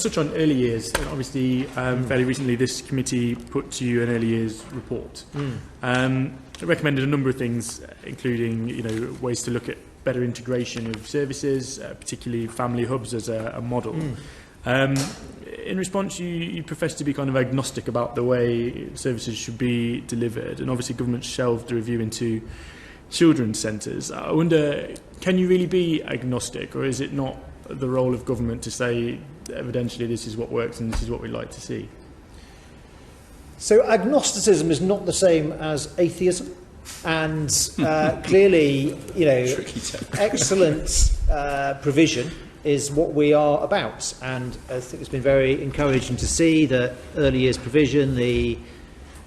to touch on early years. Obviously, fairly recently, this committee put to you an early years report. It recommended a number of things, including ways to look at better integration of services, particularly family hubs as a model. In response, you profess to be kind of agnostic about the way services should be delivered, and obviously government shelved the review into children's centres. I wonder, can you really be agnostic, or is it not the role of government to say, evidentially, this is what works and this is what we'd like to see? So agnosticism is not the same as atheism, and clearly, excellent provision is what we are about. And I think it's been very encouraging to see that early years provision, the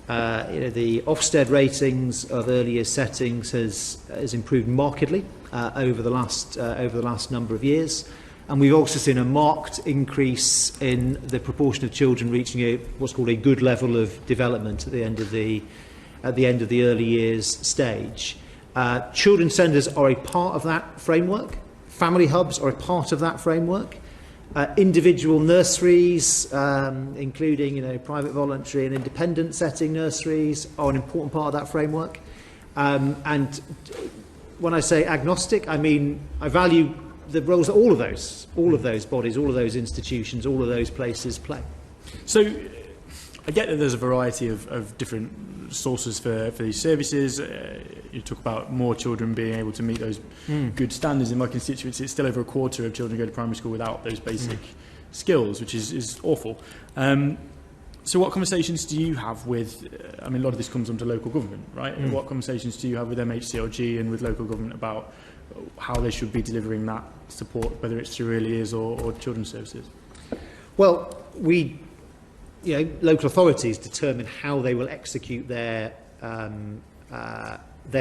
Ofsted ratings of early years settings has improved markedly over the last number of years. And we've also seen a marked increase in the proportion of children reaching what's called a good level of development at the end of the early years stage. Children's centres are a part of that framework. Family hubs are a part of that framework. Individual nurseries, including private, voluntary and independent setting nurseries, are an important part of that framework. And when I say agnostic, I mean I value the roles that all of those bodies, all of those institutions, all of those places play. So I get that there's a variety of different sources for these services. You talk about more children being able to meet those good standards. In my constituency, it's still over a quarter of children go to primary school without those basic skills, which is awful. So what conversations do you have with, a lot of this comes onto local government, right? And what conversations do you have with MHCLG and with local government about how they should be delivering that support, whether it's through early years or children's services? Well, local authorities determine how they will execute their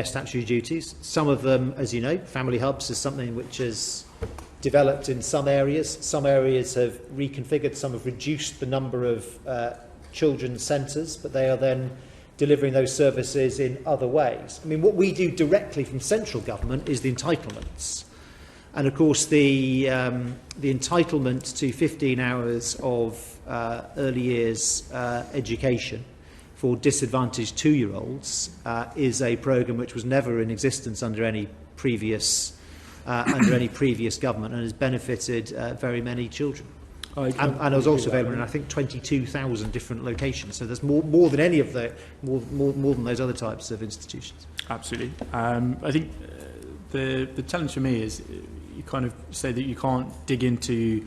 statutory duties. Some of them, as you know, family hubs is something which has developed in some areas. Some areas have reconfigured, some have reduced the number of children's centres, but they are then delivering those services in other ways. What we do directly from central government is the entitlements. And of course, the entitlement to 15 hours of early years education for disadvantaged 2-year-olds is a programme which was never in existence under any previous government, and has benefited very many children. And it was also available in, I think, 22,000 different locations. So there's more than any of more than those other types of institutions. Absolutely. I think the challenge for me is you kind of say that you can't dig into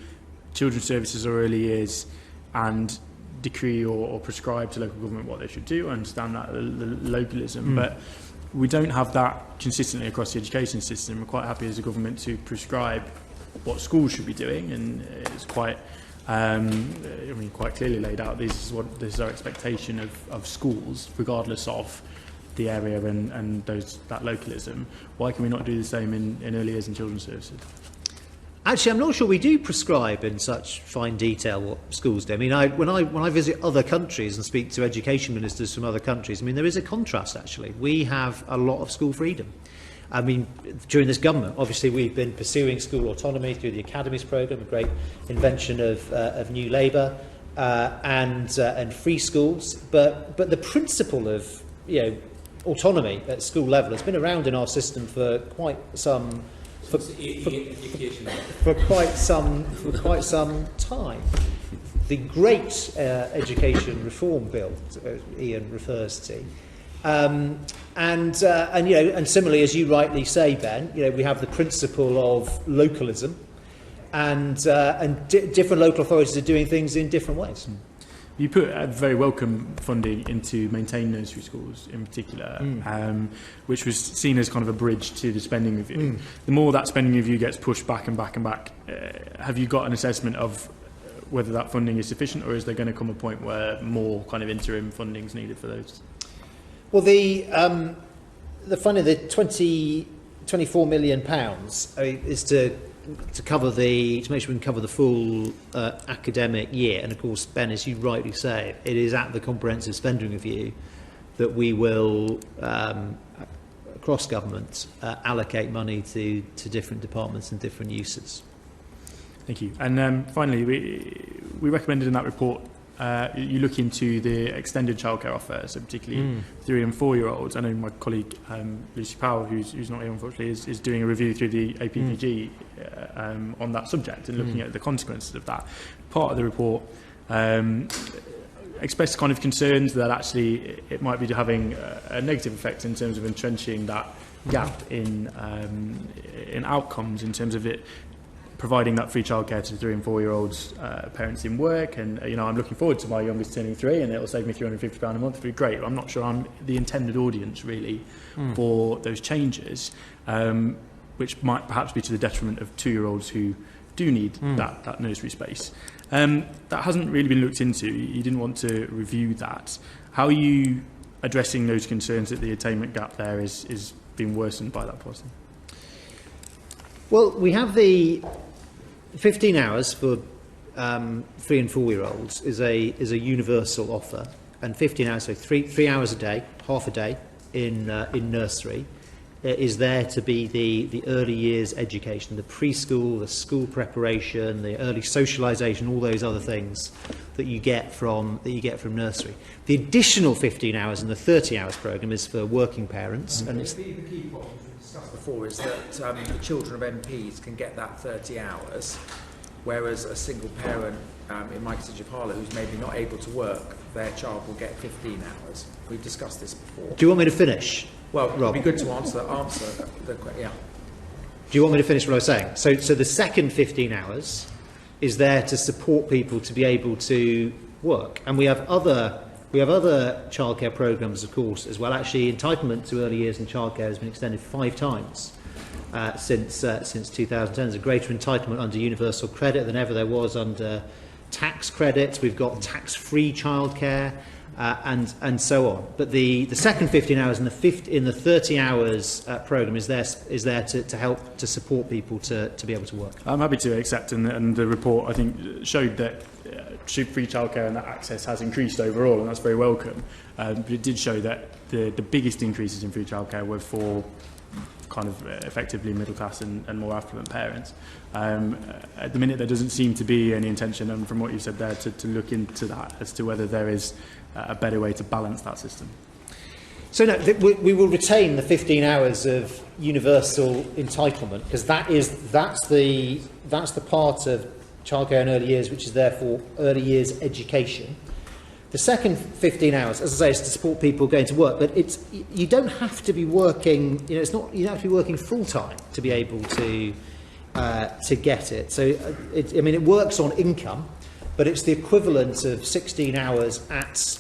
children's services or early years and decree or prescribe to local government what they should do. I understand that, the localism, but we don't have that consistently across the education system. We're quite happy as a government to prescribe what schools should be doing, and it's quite quite clearly laid out. This is our expectation of schools, regardless of the area and that localism. Why can we not do the same in early years and children's services? Actually, I'm not sure we do prescribe in such fine detail what schools do. When I visit other countries and speak to education ministers from other countries, there is a contrast, actually. We have a lot of school freedom. During this government, obviously, we've been pursuing school autonomy through the Academies programme, a great invention of New Labour, and free schools. But the principle of autonomy at school level has been around in our system for quite some quite some time. The great education reform bill Ian refers to. And similarly, as you rightly say, Ben, we have the principle of localism, and different local authorities are doing things in different ways. You put a very welcome funding into maintain nursery schools in particular, which was seen as kind of a bridge to the spending review. The more that spending review gets pushed back and back and back, have you got an assessment of whether that funding is sufficient, or is there going to come a point where more kind of interim funding is needed for those? Well, the funding, the £24 million is to make sure we can cover the full academic year. And of course, Ben, as you rightly say, it is at the comprehensive spending review that we will, across government, allocate money to different departments and different uses. Thank you. And finally, we recommended in that report you look into the extended childcare offer, so particularly 3 and 4 year olds. I know my colleague Lucy Powell, who's not here unfortunately, is doing a review through the APPG on that subject and looking at the consequences of that. Part of the report expressed kind of concerns that actually it might be having a negative effect in terms of entrenching that gap in outcomes, in terms of it providing that free childcare to 3 and 4 year olds parents in work. And I'm looking forward to my youngest turning 3, and it'll save me £350 a month. It'll be great. I'm not sure I'm the intended audience really for those changes, which might perhaps be to the detriment of 2 year olds who do need that nursery space. That hasn't really been looked into. You didn't want to review that. How are you addressing those concerns that the attainment gap there is being worsened by that policy? Well, we have the 15 hours for 3 and 4 year olds is a universal offer, and 15 hours, so 3 hours a day, half a day in nursery, is there to be the early years education, the preschool, the school preparation, the early socialisation, all those other things that you get from nursery. The additional 15 hours in the 30 hours programme is for working parents, and it's the key point we discussed before is that the children of MPs can get that 30 hours, whereas a single parent in my constituency of Harlow who's maybe not able to work, their child will get 15 hours. We've discussed this before. Do you want me to finish? Well, Rob? it'd be good to answer the question. Yeah. Do you want me to finish what I was saying? So the second 15 hours is there to support people to be able to work, and we have other childcare programmes, of course, as well. Actually, entitlement to early years in childcare has been extended 5 times since 2010. There's a greater entitlement under universal credit than ever there was under tax credits. We've got tax-free childcare. And so on. But the second 15 hours in the 30 hours programme is there to help to support people to be able to work. I'm happy to accept, and the report I think showed that free childcare and that access has increased overall, and that's very welcome. But it did show that the biggest increases in free childcare were for kind of effectively middle class and more affluent parents. At the minute there doesn't seem to be any intention, and from what you said there, to look into that as to whether there is a better way to balance that system. So no, we will retain the 15 hours of universal entitlement, because that's the part of childcare and early years which is therefore early years education. The second 15 hours, as I say, is to support people going to work, but you don't have to be working. You don't have to be working full time to be able to get it. So it works on income, but it's the equivalent of 16 hours at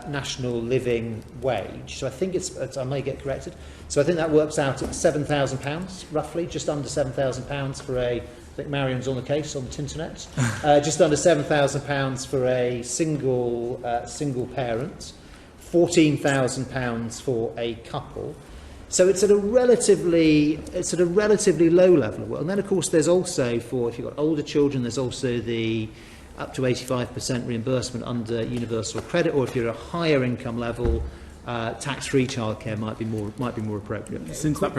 national living wage. So I think I may get corrected. So I think that works out at £7,000 roughly, just under £7,000 for I think Marion's on the case on the Tinternet. Just under £7,000 for a single parent, £14,000 for a couple. So it's at a relatively low level of work. And then of course there's also, for if you've got older children, there's also the up to 85% reimbursement under universal credit, or if you're at a higher income level, tax-free childcare might be more appropriate. Since that